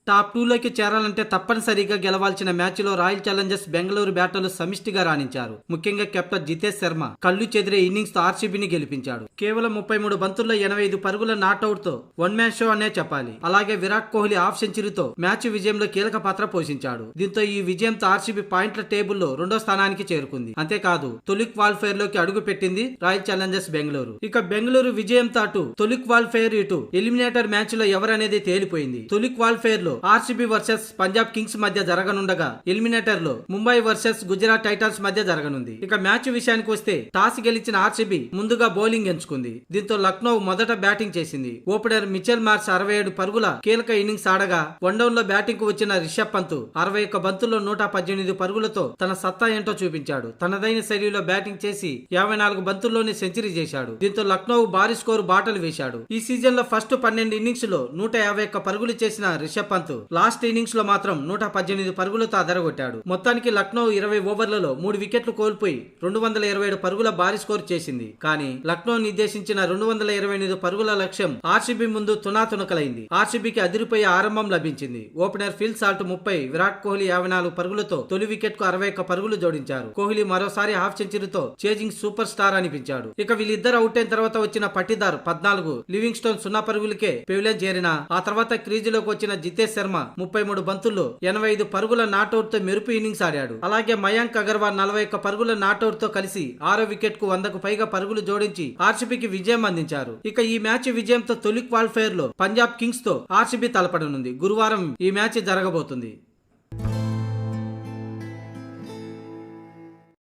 Top 2 లోకి చేరాలంటే తప్పనిసరిగా గెలవాల్సిన మ్యాచ్ లో రాయల్ ఛాలెంజర్స్ బెంగళూరు బ్యాటర్లు సమిష్టిగా రాణించారు. ముఖ్యంగా కెప్టెన్ జితేష్ శర్మ కళ్ళు చెదిరే ఇన్నింగ్స్ తో ఆర్సీబీని గెలిపించాడు. కేవలం 33 బంతుల్లో 85 పరుగుల నాట్అవుట్ తో వన్ మ్యాన్ షో అనే చెప్పాలి. అలాగే విరాట్ కోహ్లీ హాఫ్ సెంచరీతో మ్యాచ్ విజయంలో కీలక పాత్ర పోషించాడు. దీంతో ఈ విజయంతో ఆర్సీబీ పాయింట్ల టేబుల్లో 2వ స్థానానికి చేరుకుంది. అంతేకాదు తొలి క్వాలిఫైర్ లోకి అడుగు పెట్టింది రాయల్ ఛాలెంజర్స్ బెంగళూరు. ఇక బెంగళూరు విజయంతో అటు తొలి క్వాలిఫైర్ ఇటు ఎలిమినేటర్ మ్యాచ్ లో ఎవరనేది తేలిపోయింది. తొలి క్వాలిఫైర్ లో ఆర్సీబీ వర్సెస్ పంజాబ్ కింగ్స్ మధ్య జరగనుండగా ఎలిమినేటర్ లో ముంబై వర్సెస్ గుజరాత్ టైటన్స్ మధ్య జరగనుంది. ఇక మ్యాచ్ విషయానికి వస్తే టాస్ గెలిచిన ఆర్సీబీ ముందుగా బౌలింగ్ ఎంచుకుంది. దీంతో లక్నో మొదట బ్యాటింగ్ చేసింది. ఓపెనర్ మిచెల్ మార్ష్ 67 పరుగుల కీలక ఇన్నింగ్స్ ఆడగా వన్డౌన్ లో బ్యాటింగ్ కు వచ్చిన రిషబ్ పంత్ 61 బంతుల్లో 118 పరుగులతో తన సత్తా ఏంటో చూపించాడు. తనదైన శైలిలో బ్యాటింగ్ చేసి 54 బంతుల్లోనే సెంచరీ చేశాడు. దీంతో లక్నో భారీ స్కోరు బాటలు వేశాడు. ఈ సీజన్ లో ఫస్ట్ 12 ఇన్నింగ్స్ లో 151 పరుగులు చేసిన రిషబ్ పంత్ లాస్ట్ ఇన్నింగ్స్ లో మాత్రం 118 పరుగులతో అదరగొట్టాడు. మొత్తానికి లక్నో 20 ఓవర్లలో 3 వికెట్లు కోల్పోయి 227 పరుగుల భారీ స్కోర్ చేసింది. కానీ లక్నో నిర్దేశించిన 228 పరుగుల లక్ష్యం ఆర్సీబీ ముందు తునాతునకలైంది. ఆర్సీబీకి అదిరిపోయే ఆరంభం లభించింది. Opener Phil Salt 30, Virat Kohli 54 పరుగులతో తొలి వికెట్ కు 61 పరుగులు జోడించారు. కోహ్లీ మరోసారి హాఫ్ సెంచరీతో చేజింగ్ సూపర్ స్టార్ అనిపించాడు. ఇక వీళ్ళిద్దరు అవుట్ అయిన తర్వాత వచ్చిన పట్టిదార్ 14, లివింగ్ స్టోన్ 0 పరుగులకే పెవిలియన్ చేరిన ఆ తర్వాత క్రీజులోకి వచ్చిన జితేష్ శర్మ 33 బంతుల్లో 85 పరుగుల నాట్అవుట్ తో మెరుపు ఇన్నింగ్స్ ఆడాడు. అలాగే మయాంక్ అగర్వాల్ 41 పరుగుల నాట్అవుట్ తో కలిసి 6వ వికెట్ కు 100కు పైగా పరుగులు జోడించి ఆర్సీబీకి విజయం అందించారు. ఇక ఈ మ్యాచ్ విజయంతో తొలి క్వాలిఫైర్ లో పంజాబ్ కింగ్స్ తో ఆర్సీబీ తలపడనుంది. గురువారం ఈ మ్యాచ్ జరగబోతుంది.